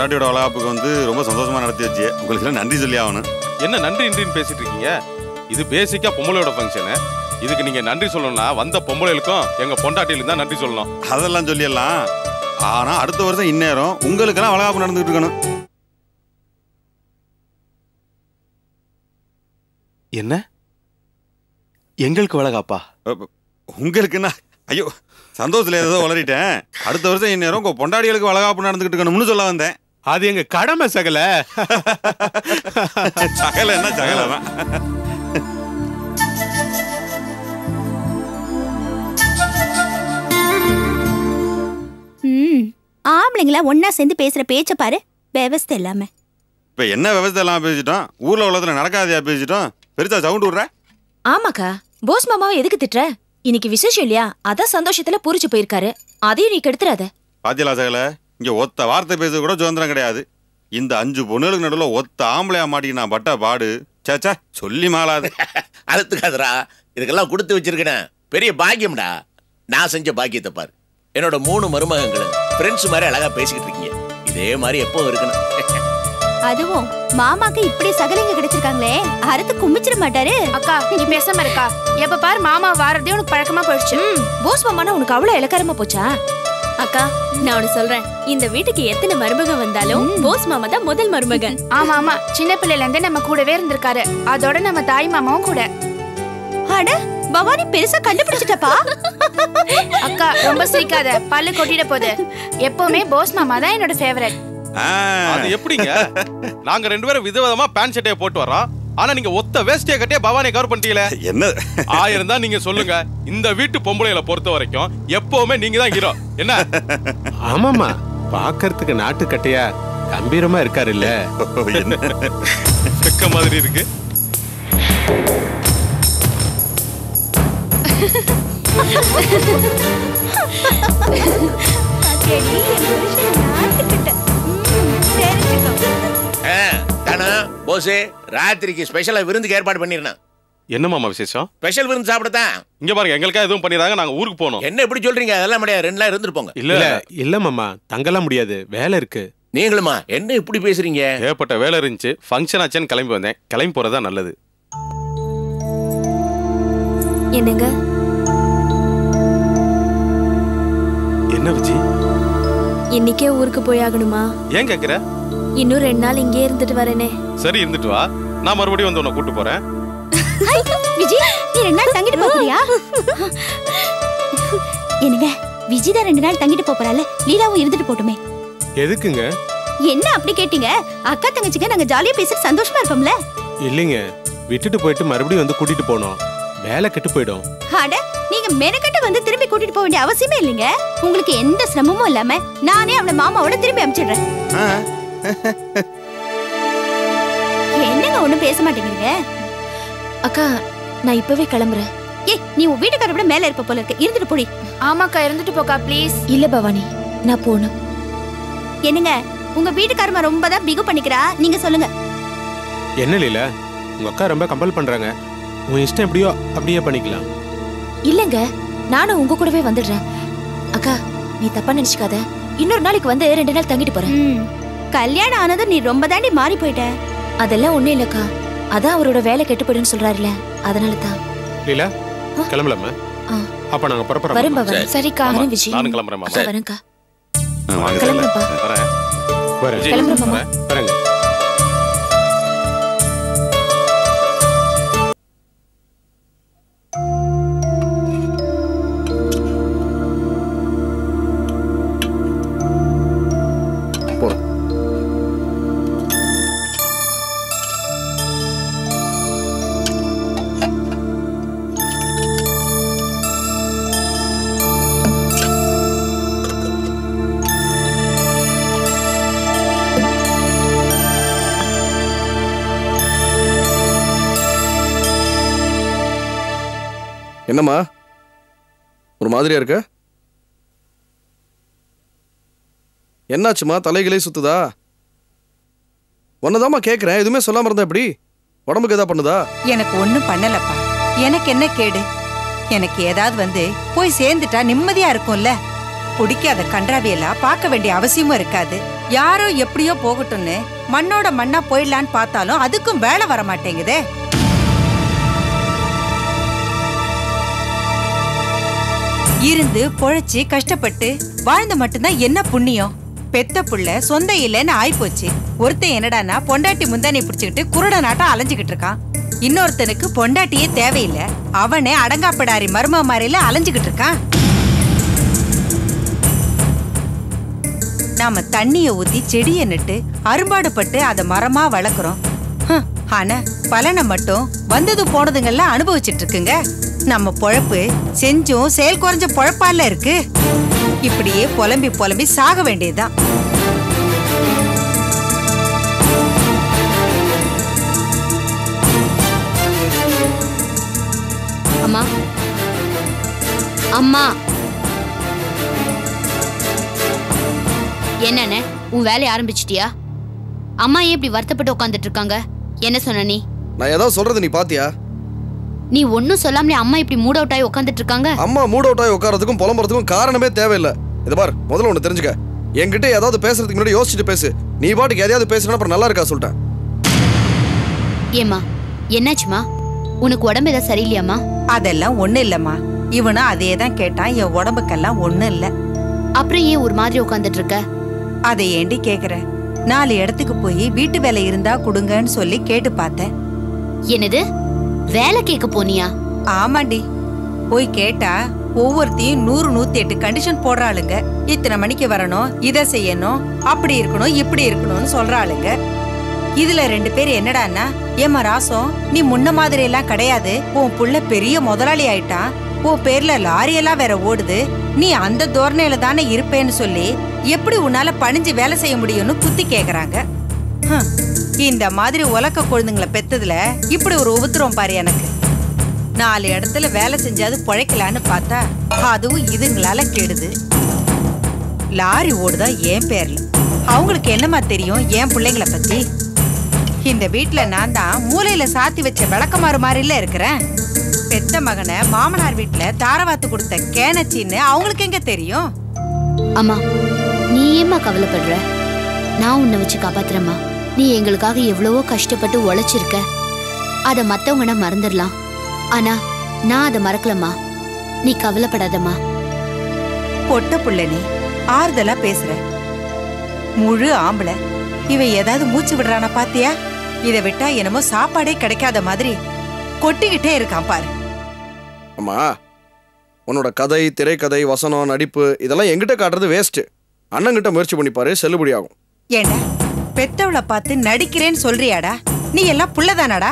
பொண்டாட்டியோட வளகாப்புக்கு வந்து ரொம்ப சந்தோஷமா நடத்தி வச்சு உங்களுக்கு நன்றி சொல்லி ஆகணும். என்ன நன்றி இன்றின்னு பேசிட்டு இருக்கீங்க? இது பேசிக்கா பொம்பளையோட ஃபங்க்ஷனு. இதுக்கு நீங்க நன்றி சொல்லணும்னா வந்த பொம்பளைகளுக்கும் எங்க பொண்டாட்டிகளுக்கும் தான் நன்றி சொல்லணும். அதெல்லாம் சொல்லிடலாம். ஆனா அடுத்த வருஷம் இந்நேரம் உங்களுக்கெல்லாம் வளகாப்பு நடந்துகிட்டு இருக்கணும். என்ன எங்களுக்கு வளகாப்பா? உங்களுக்குன்னா ஐயோ சந்தோஷத்துல ஏதோ வளரிட்டேன். அடுத்த வருஷம் இந்நேரம் உங்க பொண்டாடிகளுக்கு வளகாப்பு நடந்துகிட்டு இருக்கணும்னு சொல்ல வந்தேன். அது எங்க கடமை சகல. சகல என்ன சகலதான். ஆம்பளைங்களா ஒன்னா சேர்ந்து பேசுற பேச்ச பாரு. விவசாய இல்லாம இப்ப என்ன விவசாயம் எல்லாம் பேசிட்டோம்? ஊர்ல உள்ளதுல நடக்காதையா பேசிட்டோம்? பெருசா சவுண்ட் விடுற? ஆமாக்கா, போஸ் மாமாவை எதுக்கு திட்டுற? இன்னைக்கு விசேஷம் இல்லையா? அதான் சந்தோஷத்துல பூரிச்சு போயிருக்காரு. அதையும் நீ கெடுத்துறாத. பாத்தியலா சகல, இங்க ஒத்த வார்த்தை பேச கூட சுதந்திரம் கிடையாது. இந்த 5 பொண்ணுகளுக்கு நடுவில் ஒத்த ஆம்பளையா மாட்டி நான் பட்ட பாடு சேச்சா சொல்லி மாளாது. அழுத்துக்காதரா, இதுக்கெல்லாம் கொடுத்து வச்சிருக்கேன். பெரிய பாக்கியம்டா. நான் செஞ்ச பாக்கியத்தை பாரு. என்னோட 3 மருமகங்களும் ஃப்ரெண்ட்ஸ் மாதிரி அழகா பேசிக்கிட்டு இருக்கீங்க. இதே மாதிரி எப்போ இருக்கணும். அதுவும் மாமாக்கு இப்படி சகலைங்க கிடைச்சிருக்காங்களே, அறுத்து கும்பிச்சிட மாட்டாரு. அக்கா நீ பேசாம இருக்கா? எப்ப பாரு மாமா வாரதே உனக்கு பழக்கமா போயிடுச்சு. போஸ் மாமானா உனக்கு அவ்வளவு இலக்காரமா போச்சா? அக்கா நான் ஒன்னு சொல்றேன், இந்த வீட்டுக்கு எத்தனை மருமகன் வந்தாலும் போஸ் மாமா தான் முதல் மருமகன். ஆமா ஆமா, சின்ன பிள்ளைல இருந்தே நம்ம கூடவே இருந்திருக்காரு. அதோட நம்ம தாய் மாமாவும் கூட. அட பவானி பெருசா கண்டுபிடிச்சிட்டப்பா. அக்கா ரொம்ப சீக்காத, பல்லு கொட்டிட போகுது. எப்பவுமே போஸ் மாமா தான் என்னோட ஃபேவரட். அது எப்படிங்க? நாங்க 2 பேரும் விதவிதமா பேண்ட் ஷர்ட்டே போட்டு வரோம். ஆனா நீங்க ஒத்த வேஸ்டியை கட்டியே பவானியை கவர் பண்ணிட்டீங்களே. என்ன 1000 தான் நீங்க சொல்லுங்க. இந்த வீட்டு பொம்பளைகளை பொறுத்த வரைக்கும் எப்பவுமே நீங்க தான் ஹீரோ. என்ன? ஆமாமா, பாக்கிறதுக்கு நாட்டுக்கட்டையா கம்பீரமா இருக்காரு இல்ல? செக்க மாதிரி இருக்கு. போசே, ராத்திரிக்கு ஸ்பெஷலா விருந்துக்கு ஏற்பாடு பண்ணிருந்தேன். என்ன மாமா விசேஷம்? ஸ்பெஷல் விருந்து சாப்பிடத்தான். இங்க பாருங்க, எங்களுக்கா எதுவும் பண்ணிடுறாங்க, நாங்க ஊருக்கு போனோம். என்ன இப்படி சொல்றீங்க? அதெல்லாம் முடியாது. 2 நாள் இருந்துட்டு போங்க. இல்ல இல்ல மாமா, தங்கலாம் முடியாது, வேலை இருக்கு. நீங்களுமா என்ன இப்படி பேசுறீங்க? ஏற்பட்ட வேலை இருந்துச்சு, ஃபங்க்ஷன் ஆச்சுன்னு கிளம்பி வந்தேன். கிளம்பி போறதா நல்லது. என்னங்க? என்ன விஜி? இன்னைக்கே ஊருக்கு போய் ஆகணுமா? ஏன் கேக்குற? இன்னும் 2 நாள் இங்கே இருந்துட்டு வரேனே. சரி இருந்துட்டு வா, நான் மறுபடியும் வந்து உன்னை கூட்டு போறேன். விஜய், நீ 2 நாள் தங்கிட்டு போறியா? என்னங்க, விஜய் தான் 2 நாள் தங்கிட்டு போறால, லீலாவும் இருந்துட்டு போட்டுமே. எதுக்குங்க? என்ன அப்படி கேட்டீங்க? அக்கா தங்கச்சிங்க நாங்க ஜாலியா பேசிட்டு சந்தோஷமா இருப்போம்ல. இல்லைங்க, விட்டுட்டு போயிட்டு மறுபடியும் வந்து கூட்டிட்டு போனோம். வேலை கெட்டு போயிடும். அட, நீங்க மெனக்கட்டு வந்து திரும்பி கூட்டிட்டு போக வேண்டிய அவசியமே இல்லைங்க. உங்களுக்கு எந்த சிரமமும் இல்லாம நானே அவளை மாமாவோட திரும்பி அனுப்பிச்சிடுறேன். என்னங்க ஒண்ணும் பேச மாட்டேங்கிறீங்க? அக்கா நான் இப்பவே கிளம்புறேன். ஏய், நீ உன் வீட்டுக்கார விட மேல இருப்ப போல இருக்கு. இருந்துட்டு போடி. ஆமாக்கா இருந்துட்டு போக்கா ப்ளீஸ். இல்ல பவானி, நான் போகணும். என்னங்க, உங்க வீட்டுக்காரமா ரொம்ப தான் பிகு பண்ணிக்கிறா, நீங்க சொல்லுங்க. என்ன லீலா, உங்க அக்கா ரொம்ப கம்பல் பண்றாங்க. உன் இஷ்டம் எப்படியோ அப்படியே பண்ணிக்கலாம். இல்லங்க, நானும் உங்க கூடவே வந்துடுறேன். அக்கா நீ தப்பா நினைச்சுக்காத. இன்னொரு நாளைக்கு வந்து 2 நாள் தங்கிட்டு போறேன். கல்யாணம் ஆனதும் நீ ரொம்ப தாண்டி மாறி போயிட்ட. அதெல்லாம் ஒண்ணும் இல்லக்கா, அதான் அவரோட வேலை கெட்டு போயிடுன்னு சொல்றாருல, அதனால தான். லீலா கிளம்பலாமா? அப்ப நாங்க புறப்படுறோம். வரும் பவன். சரிக்கா, வரேன் விஜய். நானும் கிளம்புறேன் மாமா. வரேன்க்கா. கிளம்புறேன்ப்பா. வரேன். வரேன். கிளம்புறேன் மாமா. வரேங்க. என்னம்மா ஒரு மாதிரியா இருக்க? என்னாச்சுமா, தலைகளே சுத்துதா? ஒன்னதாமா கேக்குறேன், எதுவுமே சொல்லாம இருந்தா எப்படி? உடம்புக்கு ஏதா பண்ணுதா? எனக்கு ஒண்ணும் பண்ணலப்பா. எனக்கு என்ன கேடு? எனக்கு ஏதாவது வந்து போய் சேர்ந்துட்டா நிம்மதியா இருக்கும்ல. பிடிக்காத கன்றாவியெல்லாம் பார்க்க வேண்டிய அவசியமும் இருக்காது. யாரோ எப்படியோ போகட்டும்னு மண்ணோட மண்ணா போயிடலான்னு பார்த்தாலும் அதுக்கும் வேலை வர மாட்டேங்குதே. இருந்து பொழைச்சு கஷ்டப்பட்டு வாழ்ந்து மட்டும்தான் என்ன புண்ணியம்? பெத்த புள்ள சொந்த இல்லைன்னு ஆயிப்போச்சு. ஒருத்தன் என்னடானா பொண்டாட்டி முந்தானி பிடிச்சுக்கிட்டு குருட நாட்டம் அலைஞ்சுக்கிட்டு இருக்கான். இன்னொருத்தனுக்கு பொண்டாட்டியே தேவையில்லை, அவனே அடங்காப்பிடாரி மர்ம மாதிரில அலைஞ்சுக்கிட்டு இருக்கான். நாம தண்ணிய ஊத்தி செடியை நட்டு அரும்பாடுபட்டு அதை மரமா வளர்க்குறோம். ஆனா பலனை மட்டும் வந்தது போனதுங்கெல்லாம் அனுபவிச்சுட்டு இருக்குங்க. நம்ம பொழப்பு செஞ்சும் செயல் குறைஞ்ச பொழப்பால இருக்கு. இப்படியே புலம்பி புலம்பி சாக வேண்டியதுதான். அம்மா அம்மா என்னண்ணே, உன் வேலையை ஆரம்பிச்சிட்டியா? அம்மா ஏன் இப்படி வருத்தப்பட்டு உட்காந்துட்டு இருக்காங்க? என்ன சொன்ன நீ? நான் ஏதாவது சொல்றது நீ பாத்தியா? நீ ஒன்னும் சொல்லாமலே அம்மா இப்படி மூட் அவுட் ஆகி உட்காந்துட்டு இருக்காங்க. அம்மா மூட் அவுட் ஆகி உட்காரதுக்கும் புலம்புறதுக்கும் காரணமே தேவையில்லை. இது பார், முதல்ல ஒண்ணு தெரிஞ்சுக்க. என்கிட்ட ஏதாவது பேசுறதுக்கு முன்னாடி யோசிச்சுட்டு பேசு. நீ பாட்டுக்கு எதையாவது பேசுனா அப்புறம் நல்லா இருக்கா சொல்லிட்டேன். ஏமா என்னாச்சுமா? உனக்கு உடம்பு ஏதாவது சரியில்லையாமா? அதெல்லாம் ஒண்ணு இல்லம்மா. இவனும் அதே தான் கேட்டான். என் உடம்புக்கெல்லாம் ஒண்ணு இல்ல. அப்புறம் ஏன் ஒரு மாதிரி உட்காந்துட்டு இருக்க? அதை ஏண்டி கேக்குற? 4 இடத்துக்கு போய் வீட்டு வேலை இருந்தா கொடுங்கன்னு சொல்லி கேட்டு பார்த்தேன். என்னது, வேலை கேட்க போனியா? ஆமாண்டி. போய் கேட்டா ஒவ்வொருத்தையும் 100 108 கண்டிஷன் போடுறாளுங்க. இத்தனை மணிக்கு வரணும், இதை செய்யணும், அப்படி இருக்கணும், இப்படி இருக்கணும்னு சொல்றாளுங்க. இதுல 2 பேர் என்னடான்னா, ஏமா ராசம், நீ முன்ன மாதிரி எல்லாம் கிடையாது, உன் புள்ள பெரிய முதலாளி ஆயிட்டான், உன் பேர்ல லாரி எல்லாம் வேற ஓடுது, நீ அந்த தோரணையில தானே இருப்பேன்னு சொல்லி எப்படி உன்னால பணிஞ்சு வேலை செய்ய முடியும்னு குத்தி கேக்குறாங்க. இந்த மாதிரி உலக்க குழந்தைங்களை பெத்ததுல இப்படி ஒரு உபத்திரம் பாரு எனக்கு. 4 இடத்துல வேலை செஞ்சாது பொழைக்கலான்னு பார்த்தா அதுவும் இதுங்களால கெடுது. லாரி ஓடுதா என் பேர்ல. அவங்களுக்கு என்னமா தெரியும் என் பிள்ளைங்களை பத்தி? இந்த வீட்டுல நான் தான் மூலையில சாத்தி வச்ச விளக்கமாறு மாதிரில இருக்கிறேன். பெத்த மகனை மாமனார் வீட்டுல தாரவாத்து கொடுத்த கேனச்சின்னு அவங்களுக்கு எங்க தெரியும்? அம்மா, நீ ஏம்மா கவலைப்படுற? நான் உன்னை வச்சு காப்பாத்துறேம்மா. நீ எங்களுக்காக எவ்வளவோ கஷ்டப்பட்டு உழைச்சிருக்க. அத மத்தவங்கன்னா மறந்துடலாம், ஆனா நான் அதை மறக்கலம்மா. நீ கவலைப்படாதம்மா. பொட்ட புள்ள நீ ஆறுதலா பேசுற. முழு ஆம்பளை இவன் ஏதாவது மூச்சு விடுறானா பாத்தியா? இதை விட்டா என்னமோ சாப்பாடே கிடைக்காத மாதிரி கொட்டிக்கிட்டே இருக்கான் பாரு. அம்மா, உன்னோட கதை, திரைக்கதை, வசனம், நடிப்பு இதெல்லாம் எங்கிட்ட காட்டுறது வேஸ்ட். அண்ணங்கிட்ட முயற்சி பண்ணிப்பாரு, செல்லுபடி ஆகும். ஏண்டா பெத்தவளை பார்த்து நடிக்கிறேன்னு சொல்றியாடா? நீ எல்லாம் புள்ளதானாடா?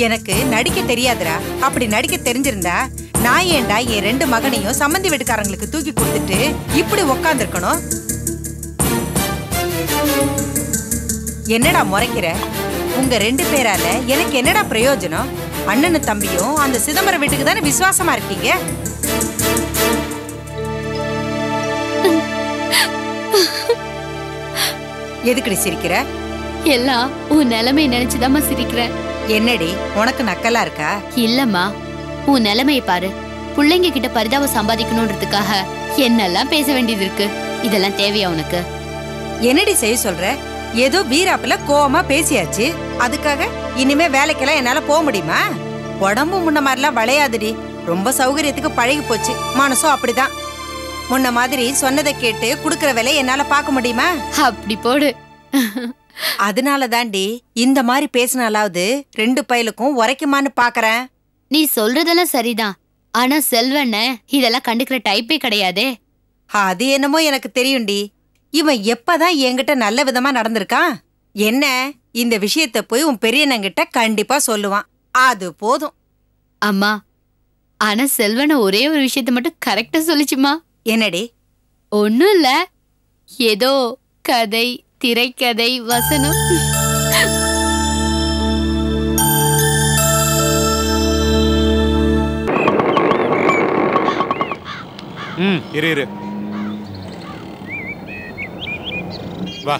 எனக்கு நடிக்க தெரியாதுடா. அப்படி நடிக்க தெரிஞ்சிருந்தா நான் ஏண்டா என் 2 மகனையும் சம்பந்தி வீட்டுக்காரங்களுக்கு தூக்கி கொடுத்துட்டு இப்படி உக்காந்துருக்கணும்? என்னடா முறைக்கிற? உங்க 2 பேரால எனக்கு என்னடா பிரயோஜனம்? அண்ணனும் தம்பியும் அந்த சிதம்பரம் வீட்டுக்கு தானே விசுவாசமா இருக்கீங்க. எதுக்குடி சிரிக்கிற? எல்லாம் உன் நிலைமை நினைச்சுதாம்மா சிரிக்கிறேன். என்னடி உனக்கு நக்கலா இருக்கா? இல்லம்மா, உன் நிலைமையை பாரு. பிள்ளைங்க கிட்ட பரிதாபம் சம்பாதிக்கணும்ன்றதுக்காக என்னெல்லாம் பேச வேண்டியது இருக்கு. இதெல்லாம் தேவையா உனக்கு? என்னடி செய்ய சொல்ற? ஏதோ வீராப்புல கோவமா பேசியாச்சு, அதுக்காக இனிமே வேலைக்கெல்லாம் என்னால போக முடியுமா? உடம்பு முன்ன மாதிரிலாம் விளையாதுடி. ரொம்ப சௌகரியத்துக்கு பழகி போச்சு. மனசும் அப்படிதான். முன்ன மாதிரி சொன்னதை கேட்டு குடுக்கற வேலையை என்னால பார்க்க முடியுமா? அப்படி போடு. அதனால தாண்டி இந்த மாதிரி பேசினாலாவது 2 பயலுக்கும் உரைக்குமான்னு பாக்குறேன். நீ சொல்றதெல்லாம் சரிதான், ஆனா செல்வண்ண இதெல்லாம் கண்டுக்கிற டைப்பே கிடையாதே. அது என்னமோ எனக்கு தெரியும்டி. இவன் எப்பதான் என்கிட்ட நல்ல விதமா நடந்திருக்கான். என்ன இந்த விஷயத்த போய் உன் பெரியண்ணங்கிட்ட கண்டிப்பா சொல்லுவான். அது போதும். அம்மா, ஆனா செல்வன ஒரே ஒரு விஷயத்த மட்டும் கரெக்டா சொல்லிச்சுமா. என்னடி? ஒண்ணும் இல்ல, ஏதோ கதை, திரைக்கதை, வசனம். இரு வா.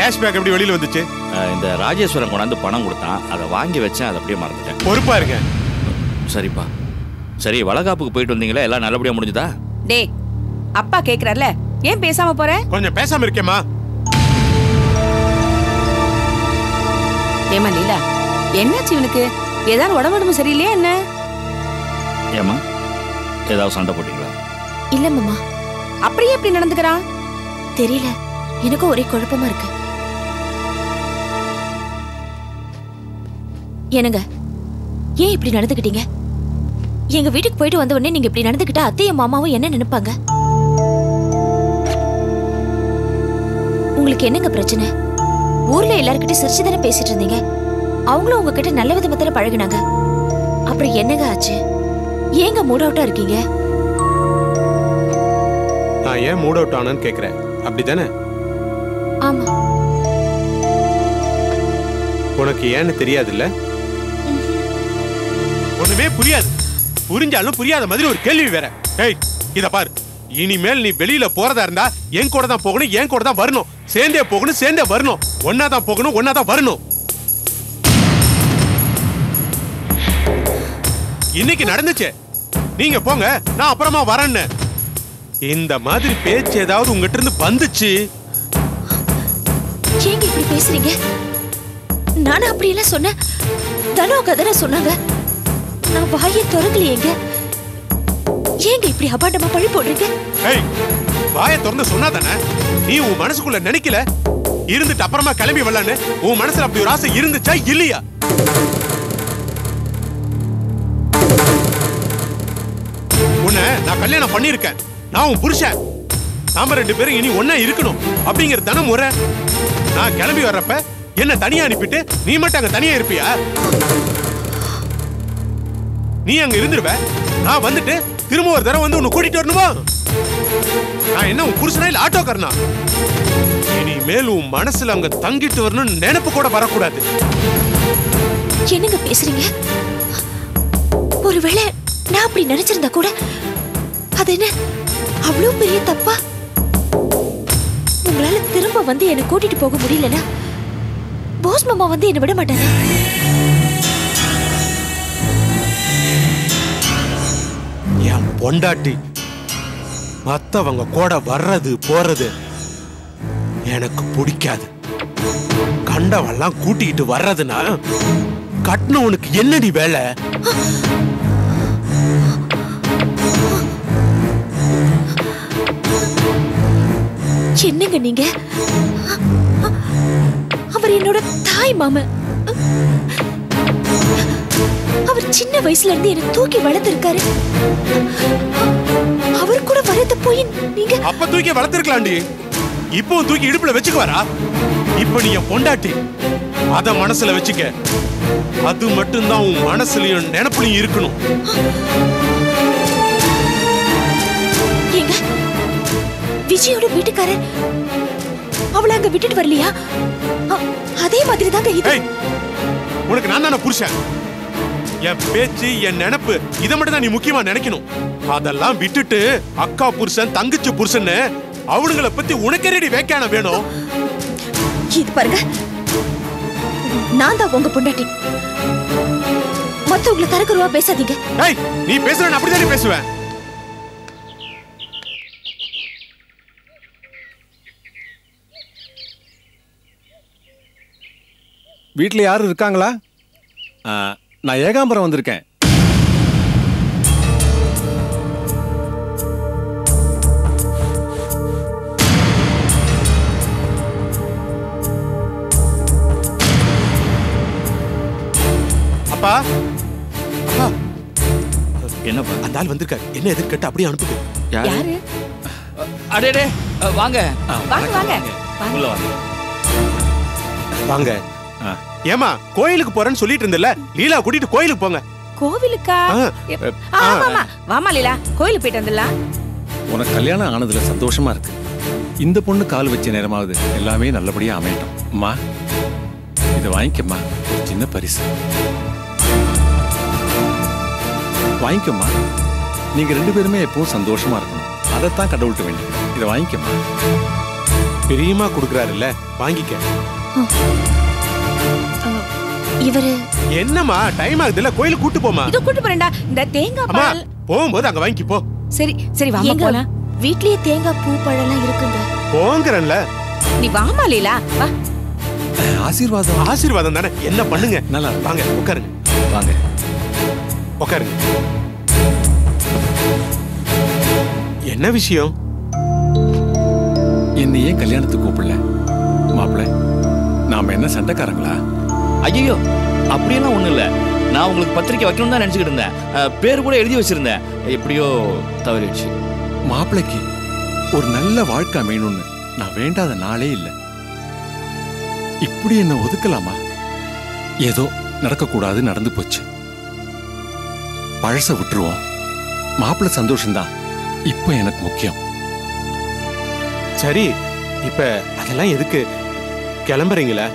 கேஷ் பேக் எப்படி வெளியில வந்துச்சு? இந்த ராஜேஸ்வரன் கொண்டாந்து பணம் கொடுத்தான், அதை வாங்கி வச்சேன், அதை அப்படியே மறந்துட்டேன். பொறுப்பா இருங்க. சரிப்பா. சரி, வளகாப்புக்கு போயிட்டு வந்தீங்களா? எல்லாம் நல்லபடியா முடிஞ்சுதா? டேய், அப்பா கேக்குறாருல, ஏன் பேசாம போற? கொஞ்சம் பேசாம இருக்கேம்மா. ஏமா லீலா, என்னாச்சு இவனுக்கு? ஏதாவது உடம்பு சரியில்லையா என்ன? ஏமா, ஏதாவது சண்டை போட்டீங்களா? இல்ல மாமா. அப்படியே எப்படி நடந்துக்கிறான் தெரியல, எனக்கும் ஒரே குழப்பமா இருக்கு. என்னங்க, ஏன் இப்படி நடந்துக்கிட்டீங்க? எங்க வீட்டுக்கு போயிட்டு வந்த உடனே நீங்க இப்படி நடந்துக்கிட்டா அத்தையும் மாமாவும் என்ன நினைப்பாங்க? உங்களுக்கு என்னங்க பிரச்சனை? ஊர்ல எல்லார்கிட்டயும் சிரிச்சு தானே பேசிட்டு இருந்தீங்க. அவங்களும் உங்ககிட்ட நல்ல விதமா தானே பழகினாங்க. அப்புறம் என்னங்க ஆச்சு? ஏங்க மூட் அவுட்டா இருக்கீங்க? நான் ஏன் மூட் அவுட் ஆனேன்னு கேக்குறேன், அப்படிதானே? ஆமா. உனக்கு ஏன்னு தெரியாதுல்ல? ஒண்ணுமே புரியாது. புரிஞ்சாலும் புரியாத மாதிரி ஒரு கேள்வி வேற. ஏய், இத பாரு, இனிமேல் நீ வெளியில போறதா இருந்தா என் கூட தான் போகணும், என் கூட தான் வரணும். சேர்ந்தே போகணும், சேர்ந்தே வரணும். ஒன்னா தான் போகணும், ஒன்னா தான் வரணும். இன்னைக்கு நடந்துச்சு, நீங்க போங்க, நான் அப்புறமா வரேன்னு. இந்த மாதிரி பேச்சு ஏதாவது உங்ககிட்ட இருந்து வந்துச்சு? ஏங்க இப்படி பேசுறீங்க? நானும் அப்படி எல்லாம் சொன்னேன். தனோ கதற சொன்னாங்க. நான் வாயை திறக்கலையேங்க. ஏங்க இப்படி அபாண்டமா பழி போடுறீங்க? ஏய், வாயை திறந்து சொன்னாதானே? நீ உன் மனசுக்குள்ள நினைக்கல, இருந்துட்டு அப்புறமா கிளம்பி வரலான்னு உன் மனசுல அப்படி ஒரு ஆசை இருந்துச்சா இல்லையா? உன்னை நான் கல்யாணம் பண்ணிருக்கேன், நான் உன் புருஷன். நாம 2 பேரும் இனி ஒன்னா இருக்கணும் அப்படிங்கிற தானே முறை. நான் கிளம்பி வர்றப்ப என்ன தனியா அனுப்பிட்டு நீ மட்டும் அங்க தனியா இருப்பியா? நீ அங்க இருந்துருவ, நான் வந்துட்டு திரும்ப ஒரு தடவை வந்து உன்னை கூட்டிட்டு வரணுமா? நான் என்ன உன் புருஷனா இல்ல ஆட்டோக்காரனா? இனிமேல் உன் மனசுல அங்க தங்கிட்டு வரணும்னு நினைப்பு கூட வரக்கூடாது. என்னங்க பேசுறீங்க? ஒருவேளை நான் அப்படி நினைச்சிருந்தா கூட அது என்ன அவ்வளவு பெரிய தப்பா? உங்களால திரும்ப வந்து என்னை கூட்டிட்டு போக முடியலன்னா போஸ் மாமா வந்து என்னை விட மாட்டாங்க. என் பொண்டாட்டி மத்தவங்க கூட வர்றது போறது எனக்கு பிடிக்காது. கண்டவெல்லாம் கூட்டிட்டு வர்றதுன்னா கட்டினவனுக்கு என்னடி வேலை? என்னங்க நீங்க? அவர் என்னோட தாய் மாமா. அவர் சின்ன வயசுல இருந்து என்ன தூக்கி வளர்த்திருக்காரு. அவர் கூட வரத போய் நீங்க அப்ப தூக்கி வளர்த்திருக்கலாம்டி, இப்போ தூக்கி இடுப்புல வச்சுக்குவாரா? இப்ப நீ என் பொண்டாட்டி, அத மனசுல வச்சுக்க. அது மட்டும்தான் உன் மனசுலயும் நினைப்புலயும் இருக்கணும். ஏங்க, விஜயோட வீட்டுக்காரர் அவளை அங்க விட்டுட்டு வரலையா? அதே மாதிரி தாங்க இது. உனக்கு நான் தானே புருஷன். என் பேச்சு, என் நினைப்பு, இதை மட்டும் தான் நீ முக்கியமா நினைக்கணும். அதெல்லாம் விட்டுட்டு அக்கா புருஷன், தங்கச்சி புருஷன் அவனுங்களை பத்தி உனக்கு ரெடி வேக்கான வேணும். இது பாருங்க, நான் தான் உங்க பொண்டாட்டி. மத்தவங்களை தரக்குறவா பேசாதீங்க. நீ பேசுற அப்படிதான் பேசுவேன். வீட்டில் யாரும் இருக்காங்களா? நான் ஏகாம்பரம் வந்திருக்கேன். அப்பா, அப்பா, என்னப்பா? அந்த ஆள் வந்திருக்காரு. என்ன எதிர்கட்டு அப்படியே அனுப்புது. யாரு? அடேடே, வாங்க வாங்க வாங்க உள்ள வாங்க. வாங்க. ஏமா, கோயிலுக்கு போறேன்னு சொல்லிட்டு இருந்தல, லீலா கூட்டிட்டு கோயிலுக்கு போங்க. கோவிலுக்கா? ஆமா, வாமா லீலா, கோயிலுக்கு போயிட்டு வந்துடலாம். உனக்கு கல்யாணம் ஆனதுல சந்தோஷமா இருக்கு. இந்த பொண்ணு கால் வச்ச நேரமாவது எல்லாமே நல்லபடியா அமையட்டும். அம்மா, இதை வாங்கிக்கம்மா, ஒரு சின்ன பரிசு வாங்கிக்கம்மா. நீங்க 2 பேருமே எப்பவும் சந்தோஷமா இருக்கணும். அதைத்தான் கடவுள்கிட்ட வேண்டிக்கிறேன். இதை வாங்கிக்கம்மா. பிரியமா கொடுக்கறாருல்ல, வாங்கிக்க. இவரு என்னம்மா டைம் ஆகுதுல, கோயிலுக்கு கூட்டு போமா. இது கூட்டு போறேன்டா. இந்த தேங்காய் அம்மா பால் போகும்போது அங்க வாங்கி போ. சரி சரி வாமா எங்க போலாம். வீட்லயே தேங்காய் பூ பழம்லாம் இருக்குங்க. போங்கறேன்ல. நீ வாமா லீலா வா. ஆசீர்வாதம். ஆசீர்வாதம் தானே, என்ன பண்ணுங்க. நல்லா வாங்க உட்காருங்க. வாங்க உட்காருங்க. என்ன விஷயம்? என்னை ஏன் கல்யாணத்துக்கு கூப்பிடல மாப்பிள்ள? நாம என்ன சண்டைக்காரங்களா? ஐயோ அப்படியெல்லாம் ஒண்ணும் இல்ல. நான் உங்களுக்கு பத்திரிக்கை வைக்கணும்னு தான் நினைச்சுக்கிட்டு இருந்தேன். பேர் கூட எழுதி வச்சிருந்தேன், எப்படியோ தவறிடுச்சு. மாப்பிள்ளைக்கு ஒரு நல்ல வாழ்க்கை அமையணும்னு நான் வேண்டாத நாளே இல்லை. இப்படி என்ன ஒதுக்கலாமா? ஏதோ நடக்கக்கூடாது, நடந்து போச்சு. பழச விட்டுருவோம். மாப்பிள்ளை சந்தோஷம்தான் இப்ப எனக்கு முக்கியம். சரி, இப்ப அதெல்லாம் எதுக்கு? கிளம்புறீங்களா?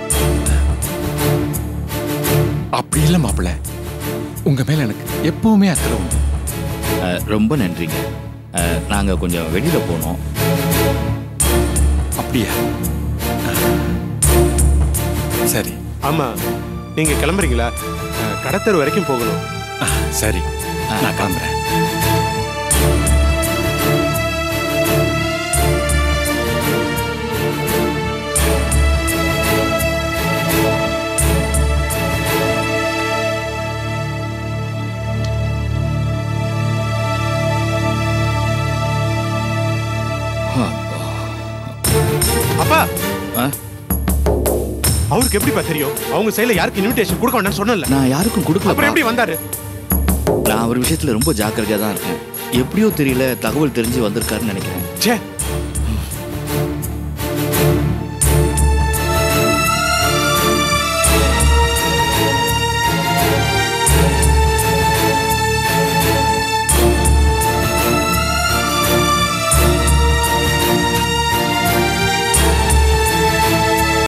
அப்படி இல்லை மாப்பிள்ள, உங்க மேல எனக்கு எப்பவுமே அக்கறை உண்டு. ரொம்ப நன்றிங்க. நாங்க கொஞ்சம் வெளியில போனோம். அப்படியா? சரி. ஆமா, நீங்க கிளம்புறீங்களா? கடத்தரு வரைக்கும் போகணும். சரி, நான் கிளம்புறேன். அப்பா, அவருக்கு எப்படிப்பா தெரியும்? அவங்க சைடுல யாருக்கு இன்விடேஷன் கொடுக்க வேண்டாம்னு சொன்னல. நான் யாருக்கும் கொடுக்கல. அப்புறம் எப்படி வந்தாரு? நான் அவர் விஷயத்துல ரொம்ப ஜாக்கிரதையா தான் இருக்கேன். எப்படியோ தெரியல, தகவல் தெரிஞ்சு வந்திருக்காருன்னு நினைக்கிறேன். ச்சே,